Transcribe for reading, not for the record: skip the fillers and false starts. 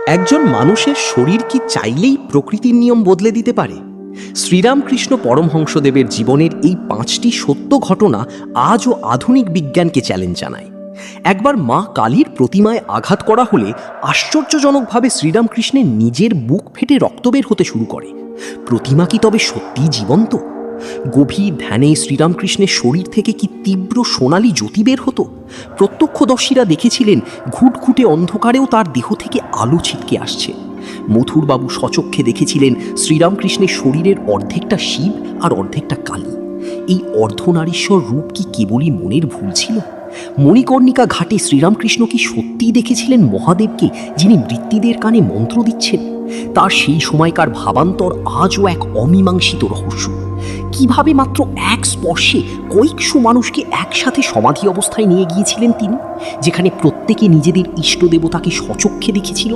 একজন মানুষের শরীর কি চাইলেই প্রকৃতির নিয়ম বদলে দিতে পারে? শ্রীরামকৃষ্ণ পরমহংসদেবের জীবনের এই 5টি সত্য ঘটনা আজও আধুনিক বিজ্ঞানকে চ্যালেঞ্জ জানায়। একবার মা কালীর প্রতিমায় আঘাত করা হলে আশ্চর্যজনকভাবে শ্রীরামকৃষ্ণের নিজের বুক ফেটে রক্ত বের হতে শুরু করে। প্রতিমা কি তবে সত্যিই জীবন্ত? গভীর ধ্যানে শ্রীরামকৃষ্ণের শরীর থেকে কি তীব্র সোনালি জ্যোতি বের হতো? প্রত্যক্ষদর্শীরা দেখেছিলেন ঘুটঘুটে অন্ধকারেও তার দেহ থেকে আলো ছিটকে আসছে। মথুরবাবু স্বচক্ষে দেখেছিলেন শ্রীরামকৃষ্ণের শরীরের অর্ধেকটা শিব আর অর্ধেকটা কালী। এই অর্ধনারীশ্বর রূপ কি কেবলই মনের ভুল ছিল? মণিকর্ণিকা ঘাটে শ্রীরামকৃষ্ণ কি সত্যিই দেখেছিলেন মহাদেবকে, যিনি মৃত্যুদের কানে মন্ত্র দিচ্ছেন? তার সেই সময়কার ভাবান্তর আজও এক অমীমাংসিত রহস্য। কিভাবে মাত্র এক স্পর্শে কয়েকশো মানুষকে একসাথে সমাধি অবস্থায় নিয়ে গিয়েছিলেন তিনি, যেখানে প্রত্যেকে নিজেদের ইষ্ট দেবতাকে স্বচক্ষে দেখেছিল?